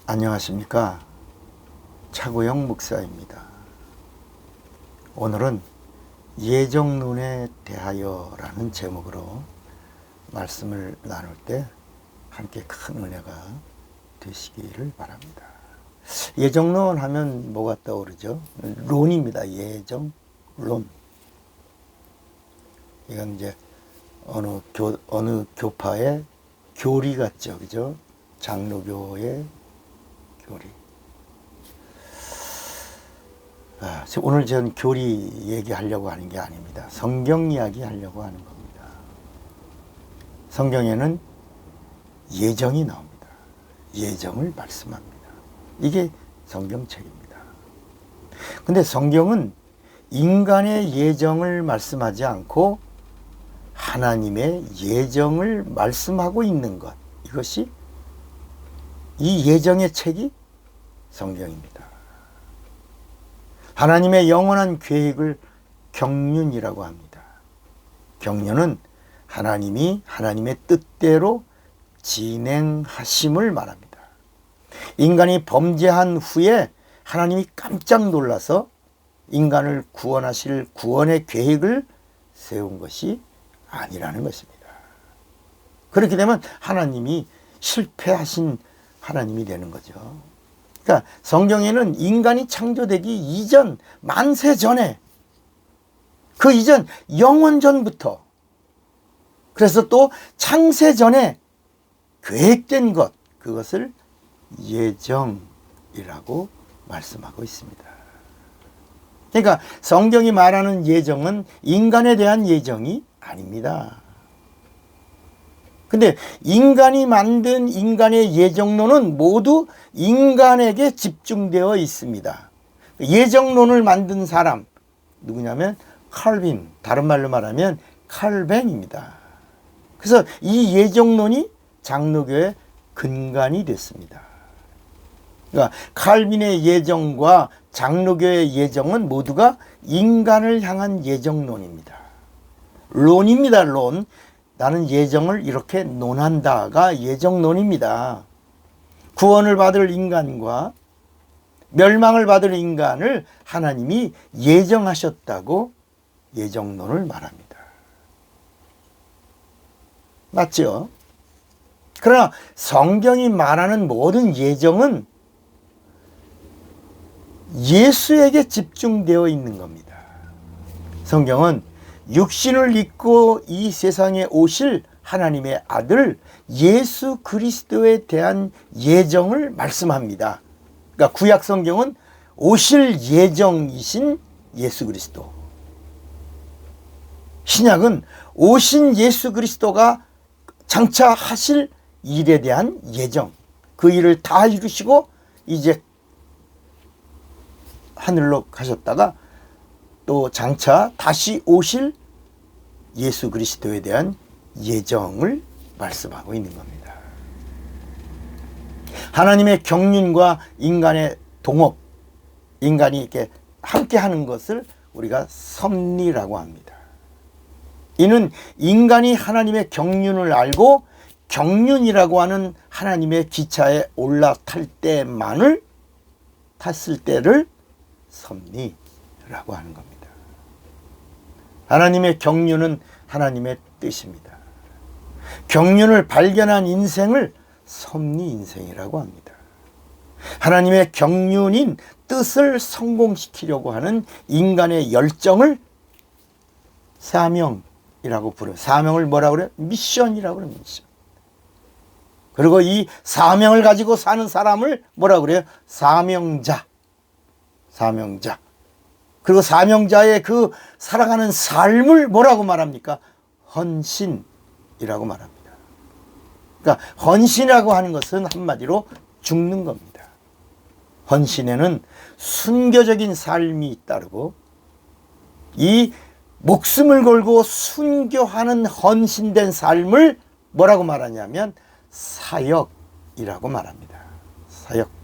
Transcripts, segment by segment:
안녕하십니까. 차구영 목사입니다. 오늘은 예정론에 대하여 라는 제목으로 말씀을 나눌 때 함께 큰 은혜가 되시기를 바랍니다. 예정론 하면 뭐가 떠오르죠? 론입니다. 예정론. 이건 이제 어느 교파의 교리 같죠. 그죠? 장로교의 교리. 오늘 전 교리 얘기하려고 하는 게 아닙니다. 성경 이야기 하려고 하는 겁니다. 성경에는 예정이 나옵니다. 예정을 말씀합니다. 이게 성경책입니다. 근데 성경은 인간의 예정을 말씀하지 않고 하나님의 예정을 말씀하고 있는 것. 이것이 이 예정의 책이 성경입니다. 하나님의 영원한 계획을 경륜이라고 합니다. 경륜은 하나님이 하나님의 뜻대로 진행하심을 말합니다. 인간이 범죄한 후에 하나님이 깜짝 놀라서 인간을 구원하실 구원의 계획을 세운 것이 아니라는 것입니다. 그렇게 되면 하나님이 실패하신 하나님이 되는 거죠. 그러니까 성경에는 인간이 창조되기 이전, 만세 전에, 그 이전 영원 전부터, 그래서 또 창세 전에 계획된 것, 그것을 예정이라고 말씀하고 있습니다. 그러니까 성경이 말하는 예정은 인간에 대한 예정이 아닙니다. 근데 인간이 만든 인간의 예정론은 모두 인간에게 집중되어 있습니다. 예정론을 만든 사람 누구냐면 칼빈, 다른 말로 말하면 칼뱅입니다. 그래서 이 예정론이 장로교의 근간이 됐습니다. 그러니까 칼빈의 예정과 장로교의 예정은 모두가 인간을 향한 예정론입니다. 론입니다. 론. 나는 예정을 이렇게 논한다가 예정론입니다. 구원을 받을 인간과 멸망을 받을 인간을 하나님이 예정하셨다고 예정론을 말합니다. 맞죠? 그러나 성경이 말하는 모든 예정은 예수에게 집중되어 있는 겁니다. 성경은 육신을 입고 이 세상에 오실 하나님의 아들 예수 그리스도에 대한 예정을 말씀합니다. 그러니까 구약 성경은 오실 예정이신 예수 그리스도. 신약은 오신 예수 그리스도가 장차 하실 일에 대한 예정. 그 일을 다 이루시고 이제 하늘로 가셨다가 또 장차 다시 오실 예수 그리스도에 대한 예정을 말씀하고 있는 겁니다. 하나님의 경륜과 인간의 동업, 인간이 이렇게 함께 하는 것을 우리가 섭리라고 합니다. 이는 인간이 하나님의 경륜을 알고 경륜이라고 하는 하나님의 기차에 올라탈 때만을 탔을 때를 섭리라고 하는 겁니다. 하나님의 경륜은 하나님의 뜻입니다. 경륜을 발견한 인생을 섭리 인생이라고 합니다. 하나님의 경륜인 뜻을 성공시키려고 하는 인간의 열정을 사명이라고 부르요. 사명을 뭐라고 그래요? 미션이라고 그래요. 미션. 그리고 이 사명을 가지고 사는 사람을 뭐라고 그래요? 사명자. 사명자. 그리고 사명자의 그 살아가는 삶을 뭐라고 말합니까? 헌신이라고 말합니다. 그러니까 헌신이라고 하는 것은 한마디로 죽는 겁니다. 헌신에는 순교적인 삶이 따르고 이 목숨을 걸고 순교하는 헌신된 삶을 뭐라고 말하냐면 사역이라고 말합니다. 사역.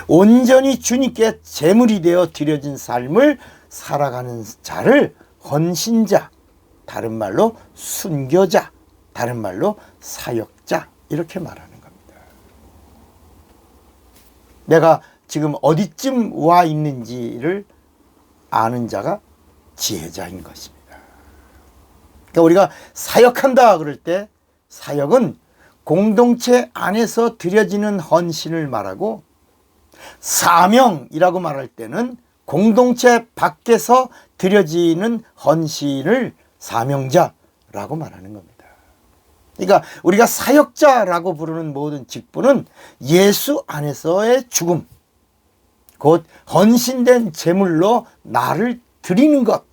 온전히 주님께 제물이 되어 드려진 삶을 살아가는 자를 헌신자, 다른 말로 순교자, 다른 말로 사역자 이렇게 말하는 겁니다. 내가 지금 어디쯤 와 있는지를 아는 자가 지혜자인 것입니다. 그러니까 우리가 사역한다 그럴 때 사역은 공동체 안에서 드려지는 헌신을 말하고, 사명이라고 말할 때는 공동체 밖에서 드려지는 헌신을 사명자라고 말하는 겁니다. 그러니까 우리가 사역자라고 부르는 모든 직분은 예수 안에서의 죽음, 곧 헌신된 제물로 나를 드리는 것,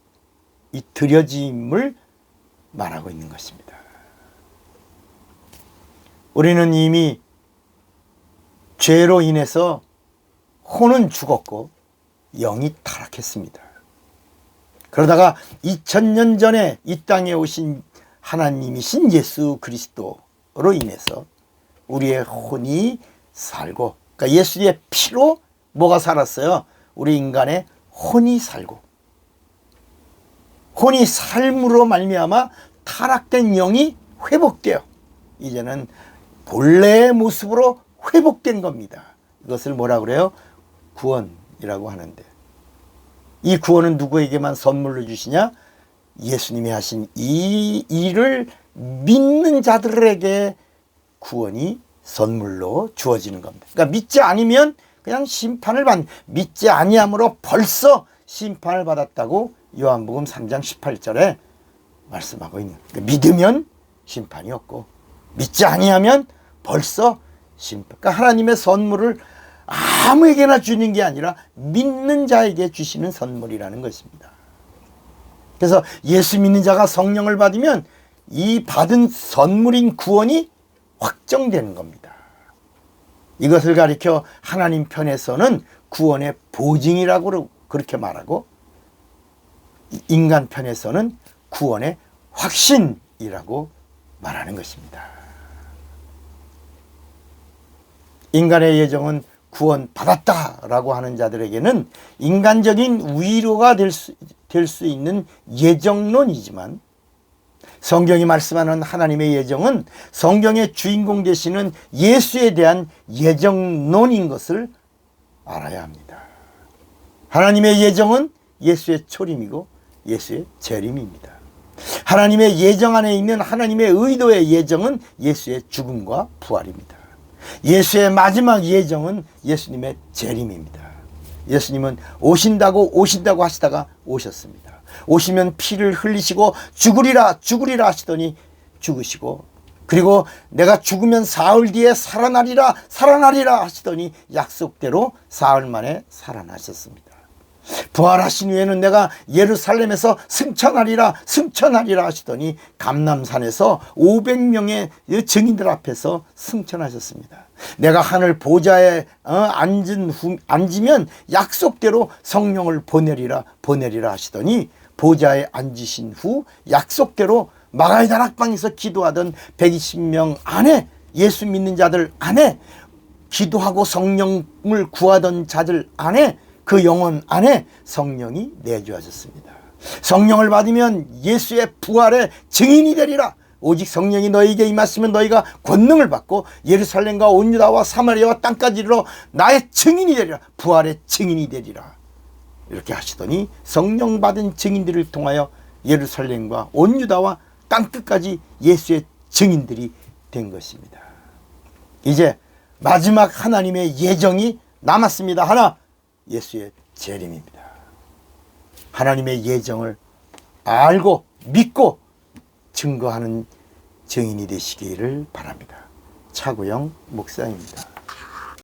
이 드려짐을 말하고 있는 것입니다. 우리는 이미 죄로 인해서 혼은 죽었고 영이 타락했습니다. 그러다가 2000년 전에 이 땅에 오신 하나님이신 예수 그리스도로 인해서 우리의 혼이 살고, 그러니까 예수의 피로 뭐가 살았어요? 우리 인간의 혼이 살고, 혼이 삶으로 말미암아 타락된 영이 회복되어 이제는 본래의 모습으로 회복된 겁니다. 이것을 뭐라 그래요? 구원이라고 하는데, 이 구원은 누구에게만 선물로 주시냐? 예수님이 하신 이 일을 믿는 자들에게 구원이 선물로 주어지는 겁니다. 그러니까 믿지 않으면 그냥 심판을 믿지 아니함으로 벌써 심판을 받았다고 요한복음 3장 18절에 말씀하고 있는 거예요. 그러니까 믿으면 심판이 없고 믿지 아니하면 벌써 심판. 그러니까 하나님의 선물을 아무에게나 주는 게 아니라 믿는 자에게 주시는 선물이라는 것입니다. 그래서 예수 믿는 자가 성령을 받으면 이 받은 선물인 구원이 확정되는 겁니다. 이것을 가리켜 하나님 편에서는 구원의 보증이라고 그렇게 말하고, 인간 편에서는 구원의 확신이라고 말하는 것입니다. 인간의 예정은 구원 받았다라고 하는 자들에게는 인간적인 위로가 될 수 있는 예정론이지만, 성경이 말씀하는 하나님의 예정은 성경의 주인공 되시는 예수에 대한 예정론인 것을 알아야 합니다. 하나님의 예정은 예수의 초림이고 예수의 재림입니다. 하나님의 예정 안에 있는 하나님의 의도의 예정은 예수의 죽음과 부활입니다. 예수의 마지막 예정은 예수님의 재림입니다. 예수님은 오신다고 하시다가 오셨습니다. 오시면 피를 흘리시고 죽으리라 하시더니 죽으시고, 그리고 내가 죽으면 사흘 뒤에 살아나리라 하시더니 약속대로 사흘 만에 살아나셨습니다. 부활하신 후에는 내가 예루살렘에서 승천하리라 하시더니 감람산에서 500명의 증인들 앞에서 승천하셨습니다. 내가 하늘 보좌에 앉으면 약속대로 성령을 보내리라 하시더니 보좌에 앉으신 후 약속대로 마가의 다락방에서 기도하던 120명 안에, 예수 믿는 자들 안에, 기도하고 성령을 구하던 자들 안에, 그 영혼 안에 성령이 내주하셨습니다. 성령을 받으면 예수의 부활의 증인이 되리라. 오직 성령이 너희에게 임하시면 너희가 권능을 받고 예루살렘과 온 유다와 사마리아와 땅까지 이르러 나의 증인이 되리라. 부활의 증인이 되리라. 이렇게 하시더니 성령 받은 증인들을 통하여 예루살렘과 온 유다와 땅끝까지 예수의 증인들이 된 것입니다. 이제 마지막 하나님의 예정이 남았습니다. 하나, 예수의 재림입니다. 하나님의 예정을 알고 믿고 증거하는 증인이 되시기를 바랍니다. 차구영 목사입니다.